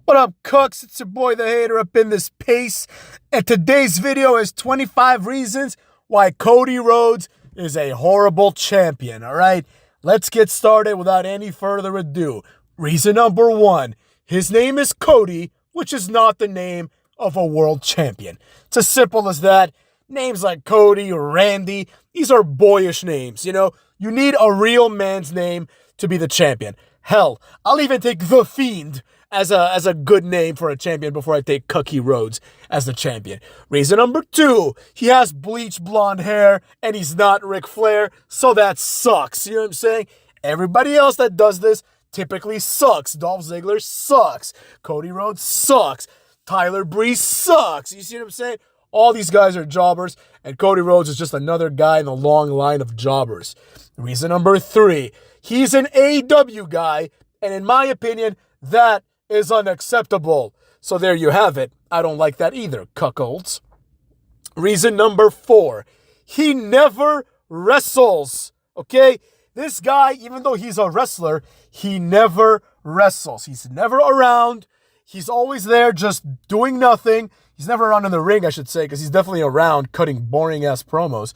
What up, Cooks? It's your boy, the Hater, up in this piece. And today's video is 25 reasons why Cody Rhodes is a horrible champion, all right? Let's get started without any further ado. Reason number one, his name is Cody, which is not the name of a world champion. It's as simple as that. Names like Cody or Randy, these are boyish names, you know? You need a real man's name to be the champion. Hell, I'll even take The Fiend as a good name for a champion before I take Cody Rhodes as the champion. Reason number two, he has bleach blonde hair and he's not Ric Flair, so that sucks. You know what I'm saying? Everybody else that does this typically sucks. Dolph Ziggler sucks. Cody Rhodes sucks. Tyler Breeze sucks. You see what I'm saying? All these guys are jobbers, and Cody Rhodes is just another guy in the long line of jobbers. Reason number three, he's an AEW guy, and in my opinion, that is unacceptable. So there you have it. I don't like that either, cuckolds. Reason number four, he never wrestles, okay? This guy, even though he's a wrestler, he never wrestles. He's never around. He's always there just doing nothing. He's never around in the ring, I should say, because he's definitely around cutting boring-ass promos.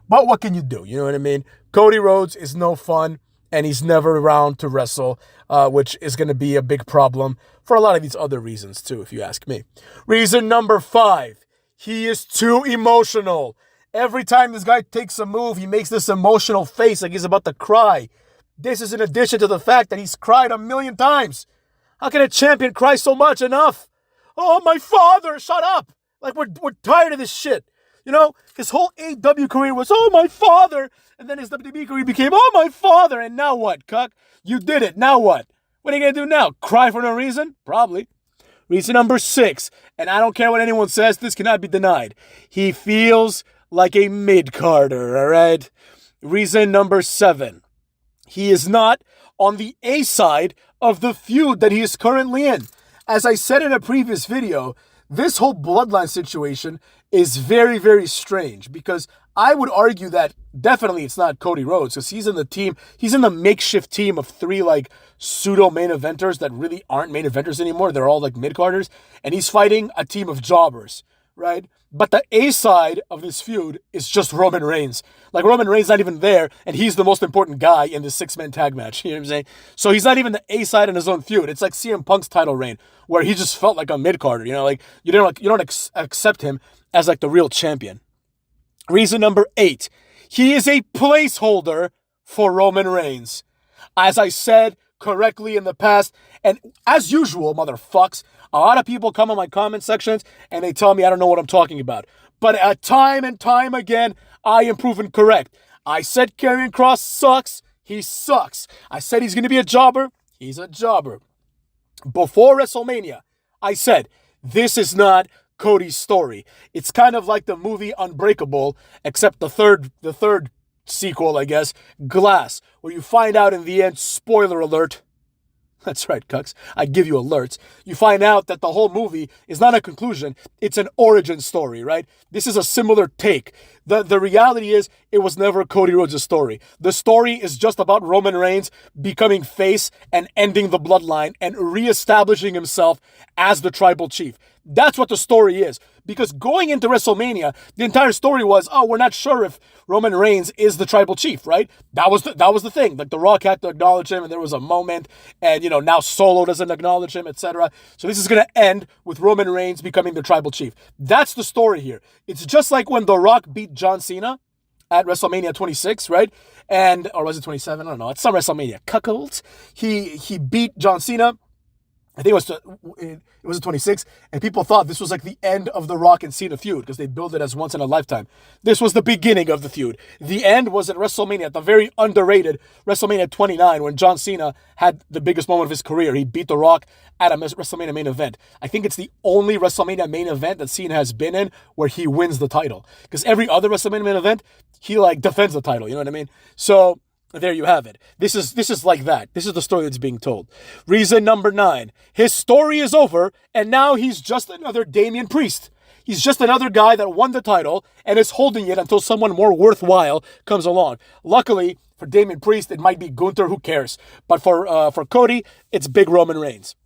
But what can you do? You know what I mean? Cody Rhodes is no fun, and he's never around to wrestle, which is going to be a big problem for a lot of these other reasons, too, if you ask me. Reason number five, he is too emotional. Every time this guy takes a move, he makes this emotional face like he's about to cry. This is in addition to the fact that he's cried 1,000,000 times. How can a champion cry so much? Enough. Oh, my father, shut up. Like, we're tired of this shit. You know, his whole AEW career was, oh, my father. And then his WWE career became, oh, my father. And now what, cuck? You did it. Now what? What are you going to do now? Cry for no reason? Probably. Reason number six, and I don't care what anyone says, this cannot be denied. He feels like a mid-carder, all right? Reason number seven, he is not on the A side of the feud that he is currently in. As I said in a previous video, this whole bloodline situation is very, very strange because I would argue that definitely it's not Cody Rhodes because he's in the team, he's in the makeshift team of three like pseudo main eventers that really aren't main eventers anymore. They're all like mid-carders and he's fighting a team of jobbers, right? But the A side of this feud is just Roman Reigns. Like Roman Reigns not even there and he's the most important guy in the six-man tag match. You know what I'm saying? So he's not even the A side in his own feud. It's like CM Punk's title reign where he just felt like a mid-carder, you know, like you don't accept him as like the real champion. Reason number eight, he is a placeholder for Roman Reigns. As I said correctly in the past, and as usual, motherfucks, a lot of people come on my comment sections and they tell me I don't know what I'm talking about. But time and time again, I am proven correct. I said Karrion Kross sucks, he sucks. I said he's going to be a jobber, he's a jobber. Before WrestleMania, I said, this is not Cody's story. It's kind of like the movie Unbreakable, except the third sequel, I guess, Glass, where you find out in the end, spoiler alert, that's right, cucks, I give you alerts, you find out that the whole movie is not a conclusion, it's an origin story, right? This is a similar take. The reality is, it was never Cody Rhodes' story. The story is just about Roman Reigns becoming face and ending the bloodline and reestablishing himself as the tribal chief. That's what the story is. Because going into WrestleMania, the entire story was, oh, we're not sure if Roman Reigns is the tribal chief, right? That was the thing. Like, The Rock had to acknowledge him, and there was a moment, and, you know, now Solo doesn't acknowledge him, etc. So this is going to end with Roman Reigns becoming the tribal chief. That's the story here. It's just like when The Rock beat John Cena at WrestleMania 26, right? Or was it 27? I don't know. It's some WrestleMania. Cuckolds. He beat John Cena. I think it was 26, and people thought this was like the end of the Rock and Cena feud because they built it as once in a lifetime. This was the beginning of the feud. The end was at WrestleMania, at the very underrated WrestleMania 29, when John Cena had the biggest moment of his career. He beat The Rock at a WrestleMania main event. I think it's the only WrestleMania main event that Cena has been in where he wins the title. Because every other WrestleMania main event, he like defends the title, you know what I mean? So there you have it. This is like that. This is the story that's being told. Reason number 9. His story is over, and now he's just another Damian Priest. He's just another guy that won the title and is holding it until someone more worthwhile comes along. Luckily, for Damian Priest, it might be Gunther, who cares? But for Cody, it's big Roman Reigns.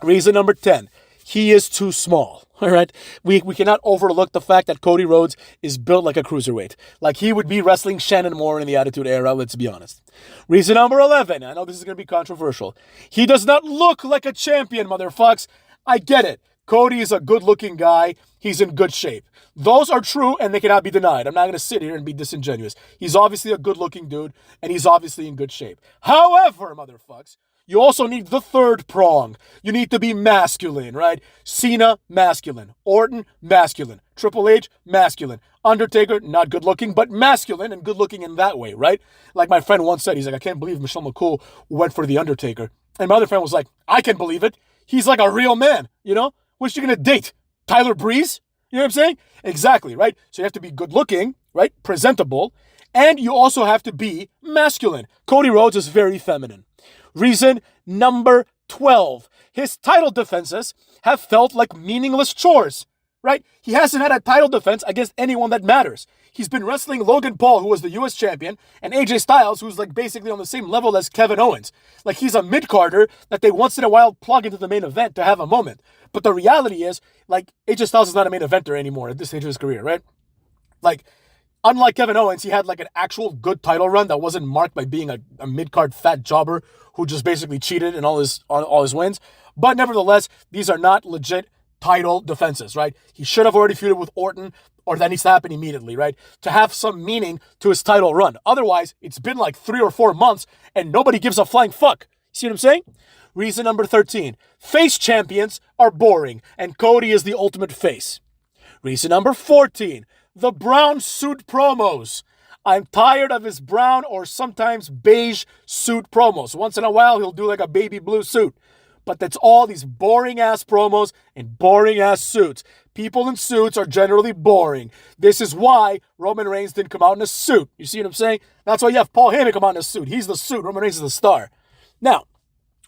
Reason number 10, he is too small. All right. We cannot overlook the fact that Cody Rhodes is built like a cruiserweight. Like he would be wrestling Shannon Moore in the Attitude Era, let's be honest. Reason number 11, I know this is going to be controversial. He does not look like a champion, motherfucks. I get it. Cody is a good-looking guy. He's in good shape. Those are true, and they cannot be denied. I'm not going to sit here and be disingenuous. He's obviously a good-looking dude, and he's obviously in good shape. However, motherfucks, you also need the third prong. You need to be masculine, right? Cena, masculine. Orton, masculine. Triple H, masculine. Undertaker, not good looking, but masculine and good looking in that way, right? Like my friend once said, he's like, I can't believe Michelle McCool went for the Undertaker. And my other friend was like, I can believe it. He's like a real man, you know? What's she gonna date? Tyler Breeze? You know what I'm saying? Exactly, right? So you have to be good looking, right? Presentable. And you also have to be masculine. Cody Rhodes is very feminine. Reason number 12. His title defenses have felt like meaningless chores, right? He hasn't had a title defense against anyone that matters. He's been wrestling Logan Paul, who was the U.S. champion, and AJ Styles, who's like basically on the same level as Kevin Owens. Like he's a mid-carder that they once in a while plug into the main event to have a moment. But the reality is, like, AJ Styles is not a main eventer anymore at this stage of his career, right? Like, unlike Kevin Owens, he had like an actual good title run that wasn't marked by being a mid-card fat jobber who just basically cheated in all his wins. But nevertheless, these are not legit title defenses, right? He should have already feuded with Orton, or that needs to happen immediately, right? To have some meaning to his title run. Otherwise, it's been like 3 or 4 months and nobody gives a flying fuck. See what I'm saying? Reason number 13. Face champions are boring and Cody is the ultimate face. Reason number 14. The brown suit promos. I'm tired of his brown or sometimes beige suit promos. Once in a while, he'll do like a baby blue suit. But that's all these boring-ass promos and boring-ass suits. People in suits are generally boring. This is why Roman Reigns didn't come out in a suit. You see what I'm saying? That's why you have Paul Heyman come out in a suit. He's the suit. Roman Reigns is the star. Now,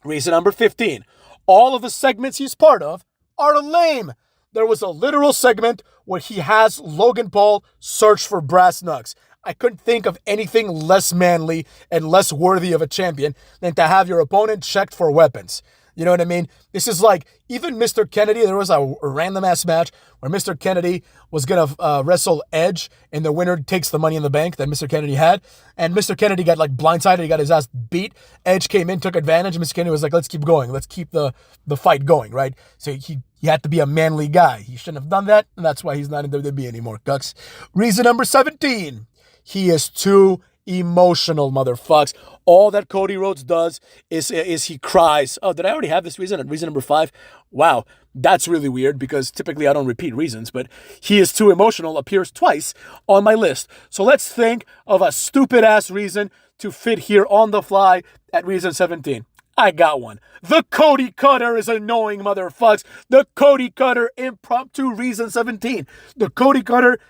reason number 15. All of the segments he's part of are lame. There was a literal segment where he has Logan Paul search for brass knucks. I couldn't think of anything less manly and less worthy of a champion than to have your opponent checked for weapons. You know what I mean? This is like, even Mr. Kennedy, there was a random-ass match where Mr. Kennedy was going to wrestle Edge, and the winner takes the Money in the Bank that Mr. Kennedy had. And Mr. Kennedy got like blindsided. He got his ass beat. Edge came in, took advantage, and Mr. Kennedy was like, let's keep going. Let's keep the fight going, right? So he had to be a manly guy. He shouldn't have done that, and that's why he's not in WWE anymore, cucks. Reason number 17. He is too emotional, motherfucks. All that Cody Rhodes does is he cries. Oh, did I already have this reason? Reason number 5? Wow, that's really weird because typically I don't repeat reasons, but he is too emotional appears twice on my list. So let's think of a stupid-ass reason to fit here on the fly at reason 17. I got one. The Cody Cutter is annoying, motherfucks. The Cody Cutter, impromptu reason 17. The Cody Cutter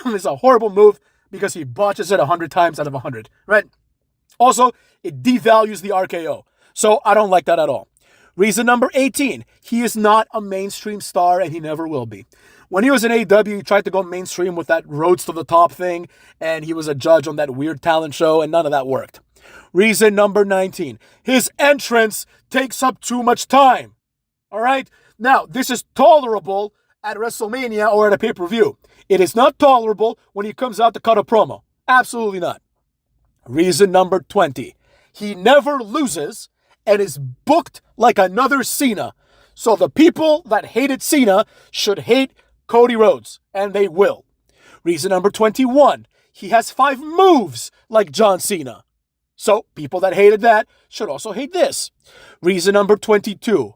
is a horrible move because he botches it 100 times out of 100, right? Also, it devalues the RKO. So I don't like that at all. Reason number 18. He is not a mainstream star and he never will be. When he was in AEW, he tried to go mainstream with that Rhodes to the top thing, and he was a judge on that weird talent show, and none of that worked. Reason number 19. His entrance takes up too much time. All right? Now, this is tolerable at WrestleMania or at a pay-per-view. It is not tolerable when he comes out to cut a promo. Absolutely not. Reason number 20. He never loses and is booked like another Cena. So the people that hated Cena should hate Cody Rhodes, and they will. Reason number 21. He has 5 moves like John Cena. So people that hated that should also hate this. Reason number 22.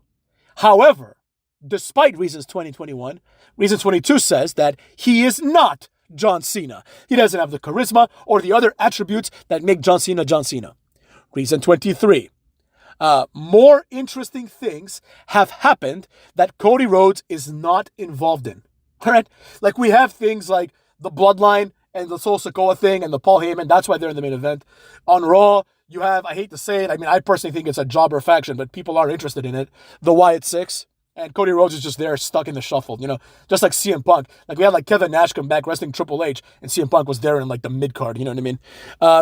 However, despite reasons 2021, reason 22 says that he is not John Cena. He doesn't have the charisma or the other attributes that make John Cena John Cena. Reason 23. More interesting things have happened that Cody Rhodes is not involved in. All right? Like we have things like the Bloodline and the Sol Sikoa thing and the Paul Heyman. That's why they're in the main event. On Raw, you have, I hate to say it, I mean, I personally think it's a jobber faction, but people are interested in it. The Wyatt Six. And Cody Rhodes is just there, stuck in the shuffle, you know, just like CM Punk. Like we had like Kevin Nash come back wrestling Triple H, and CM Punk was there in like the mid card, you know what I mean?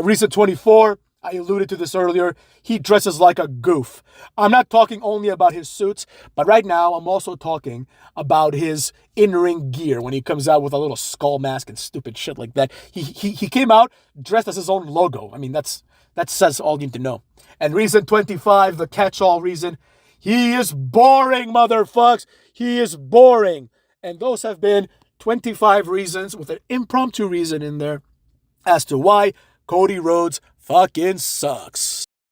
Reason 24, I alluded to this earlier. He dresses like a goof. I'm not talking only about his suits, but right now I'm also talking about his in-ring gear when he comes out with a little skull mask and stupid shit like that. He came out dressed as his own logo. I mean, that says all you need to know. And reason 25, the catch-all reason, he is boring, motherfucks. He is boring. And those have been 25 reasons with an impromptu reason in there as to why Cody Rhodes fucking sucks.